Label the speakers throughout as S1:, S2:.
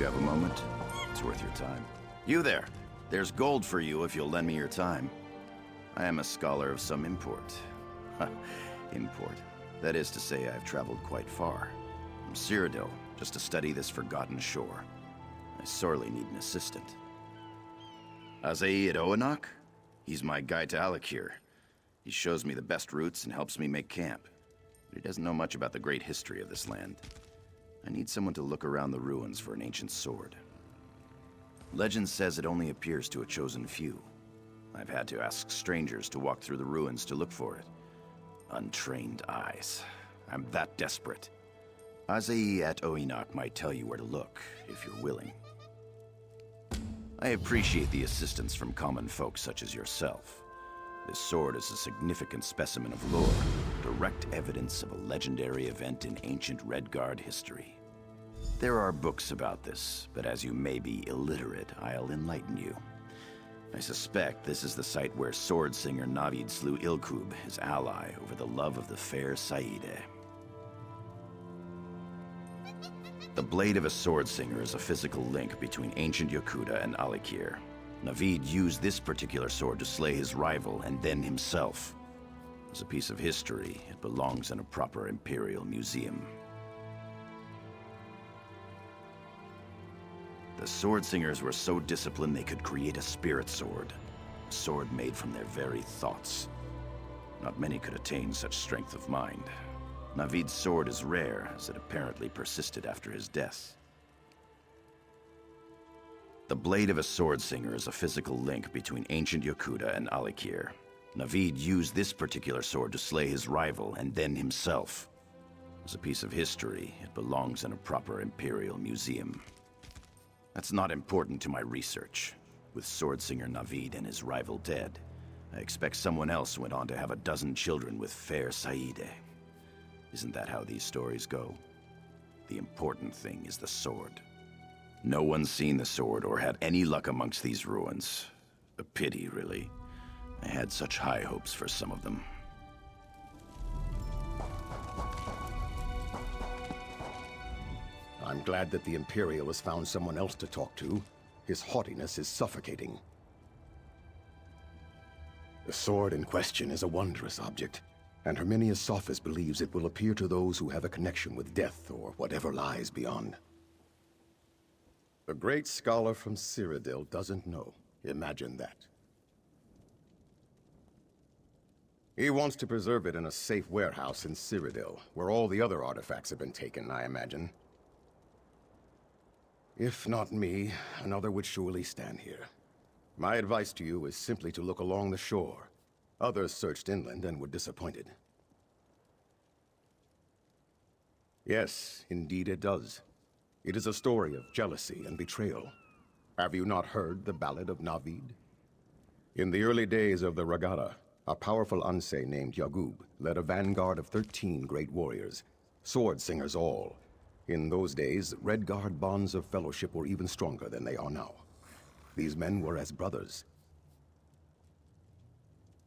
S1: You have a moment? It's worth your time. You there! There's gold for you if you'll lend me your time. I am a scholar of some import. Import. That is to say, I've traveled quite far. From Cyrodiil, just to study this forgotten shore. I sorely need an assistant. Azai at Oanok? He's my guide to Alakir. He shows me the best routes and helps me make camp. But he doesn't know much about the great history of this land. I need someone to look around the ruins for an ancient sword. Legend says it only appears to a chosen few. I've had to ask strangers to walk through the ruins to look for it. Untrained eyes. I'm that desperate. Azai at Oanok might tell you where to look, if you're willing. I appreciate the assistance from common folk such as yourself. This sword is a significant specimen of lore, direct evidence of a legendary event in ancient Redguard history. There are books about this, but as you may be illiterate, I'll enlighten you. I suspect this is the site where sword singer Navid slew Ilkub, his ally, over the love of the fair Saide. The blade of a sword singer is a physical link between ancient Yokuda and Alakir. Navid used this particular sword to slay his rival and then himself. As a piece of history, it belongs in a proper Imperial museum. The sword singers were so disciplined they could create a spirit sword. A sword made from their very thoughts. Not many could attain such strength of mind. Navid's sword is rare, as it apparently persisted after his death. The blade of a sword singer is a physical link between ancient Yokuda and Alakir. Navid used this particular sword to slay his rival and then himself. As a piece of history, it belongs in a proper Imperial museum. That's not important to my research. With sword singer Navid and his rival dead, I expect someone else went on to have a dozen children with fair Saide. Isn't that how these stories go? The important thing is the sword. No one's seen the sword or had any luck amongst these ruins. A pity, really. I had such high hopes for some of them.
S2: I'm glad that the Imperial has found someone else to talk to. His haughtiness is suffocating. The sword in question is a wondrous object, and Herminius Sophis believes it will appear to those who have a connection with death or whatever lies beyond. The great scholar from Cyrodiil doesn't know. Imagine that. He wants to preserve it in a safe warehouse in Cyrodiil, where all the other artifacts have been taken, I imagine. If not me, another would surely stand here. My advice to you is simply to look along the shore. Others searched inland and were disappointed. Yes, indeed it does. It is a story of jealousy and betrayal. Have you not heard the Ballad of Navid? In the early days of the Regatta, a powerful Unse named Yagub led a vanguard of 13 great warriors, sword singers all. In those days, Redguard bonds of fellowship were even stronger than they are now. These men were as brothers.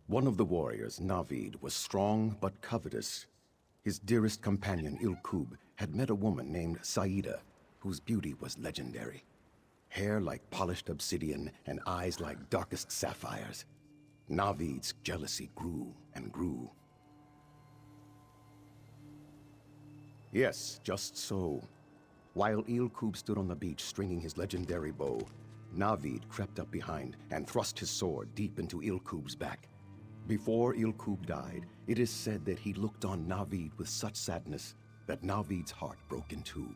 S2: One of the warriors, Navid, was strong but covetous. His dearest companion, Ilkub, had met a woman named Saida, whose beauty was legendary. Hair like polished obsidian and eyes like darkest sapphires. Navid's jealousy grew and grew. Yes, just so. While Ilkub stood on the beach stringing his legendary bow, Navid crept up behind and thrust his sword deep into Ilkub's back. Before Ilkub died, it is said that he looked on Navid with such sadness that Navid's heart broke in two.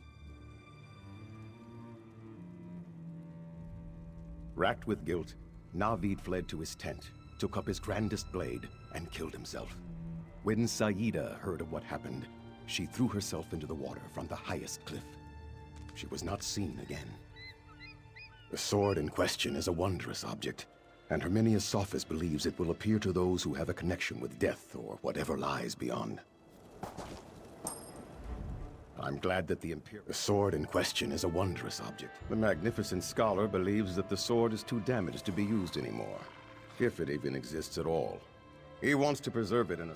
S2: Racked with guilt, Navid fled to his tent, took up his grandest blade, and killed himself. When Saida heard of what happened, she threw herself into the water from the highest cliff. She was not seen again. The sword in question is a wondrous object, and Herminius Sophis believes it will appear to those who have a connection with death or whatever lies beyond. I'm glad that the sword in question is a wondrous object. The magnificent scholar believes that the sword is too damaged to be used anymore, if it even exists at all. He wants to preserve it in a...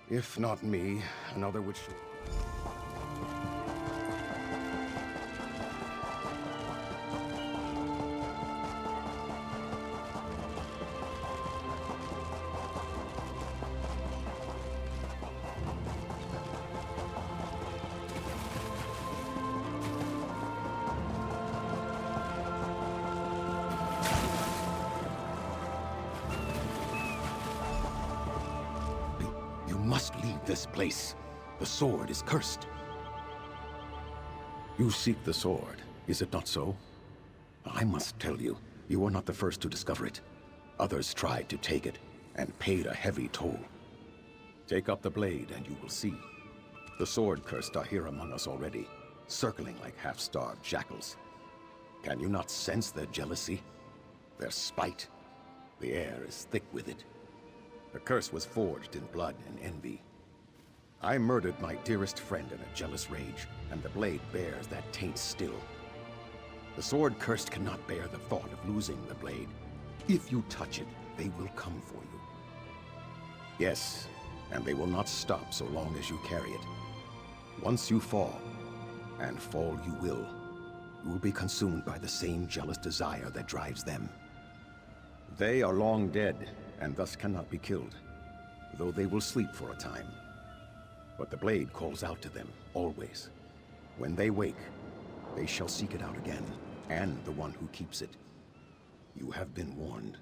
S2: If not me, another would... this place. The sword is cursed. You seek the sword, is it not so? I must tell you, you are not the first to discover it. Others tried to take it, and paid a heavy toll. Take up the blade, and you will see. The sword-cursed are here among us already, circling like half-starved jackals. Can you not sense their jealousy? Their spite? The air is thick with it. The curse was forged in blood and envy. I murdered my dearest friend in a jealous rage, and the blade bears that taint still. The sword-cursed cannot bear the thought of losing the blade. If you touch it, they will come for you. Yes, and they will not stop so long as you carry it. Once you fall, and fall you will be consumed by the same jealous desire that drives them. They are long dead, and thus cannot be killed, though they will sleep for a time. But the blade calls out to them, always. When they wake, they shall seek it out again, and the one who keeps it. You have been warned.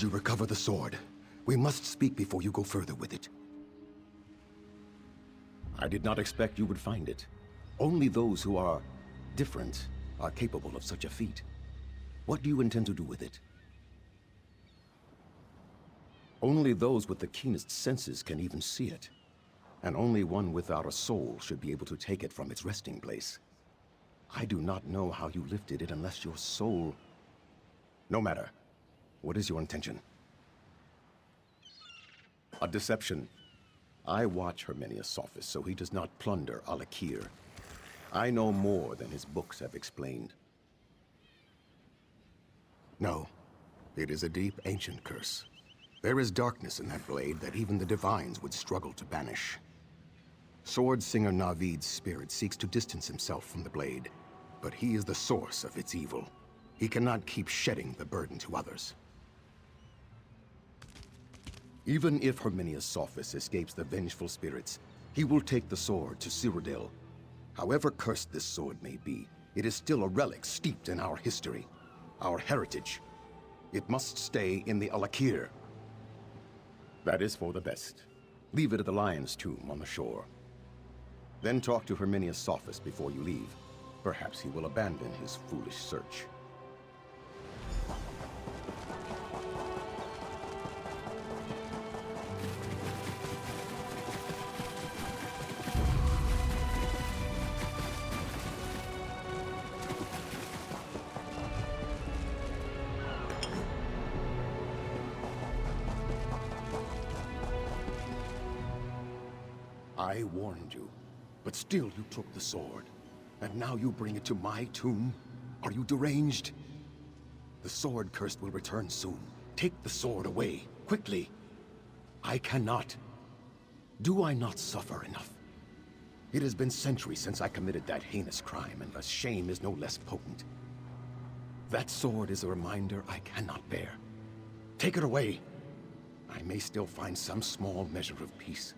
S2: Did you recover the sword? We must speak before you go further with it. I did not expect you would find it. Only those who are different are capable of such a feat. What do you intend to do with it? Only those with the keenest senses can even see it. And only one without a soul should be able to take it from its resting place. I do not know how you lifted it unless your soul... No matter. What is your intention? A deception. I watch Herminius' office so he does not plunder Alakir. I know more than his books have explained. No. It is a deep, ancient curse. There is darkness in that blade that even the divines would struggle to banish. Sword Singer Navid's spirit seeks to distance himself from the blade, but he is the source of its evil. He cannot keep shedding the burden to others. Even if Herminius' office escapes the vengeful spirits, he will take the sword to Cyrodiil. However cursed this sword may be, it is still a relic steeped in our history, our heritage. It must stay in the Alakir. That is for the best. Leave it at the Lion's Tomb on the shore. Then talk to Herminius' office before you leave. Perhaps he will abandon his foolish search. I warned you, but still you took the sword. And now you bring it to my tomb? Are you deranged? The sword curse will return soon. Take the sword away, quickly. I cannot. Do I not suffer enough? It has been centuries since I committed that heinous crime, and the shame is no less potent. That sword is a reminder I cannot bear. Take it away. I may still find some small measure of peace.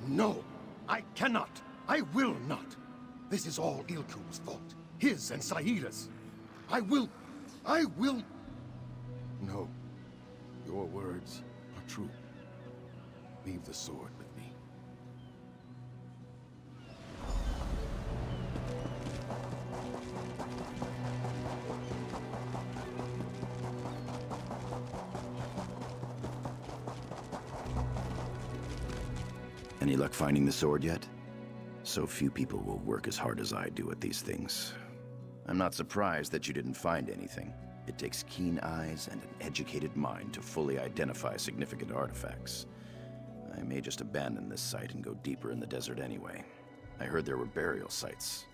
S2: No! I cannot! I will not! This is all Ilkum's fault. His and Saida's. I will... No. Your words are true. Leave the sword with me.
S1: Any luck finding the sword yet? So few people will work as hard as I do at these things. I'm not surprised that you didn't find anything. It takes keen eyes and an educated mind to fully identify significant artifacts. I may just abandon this site and go deeper in the desert anyway. I heard there were burial sites.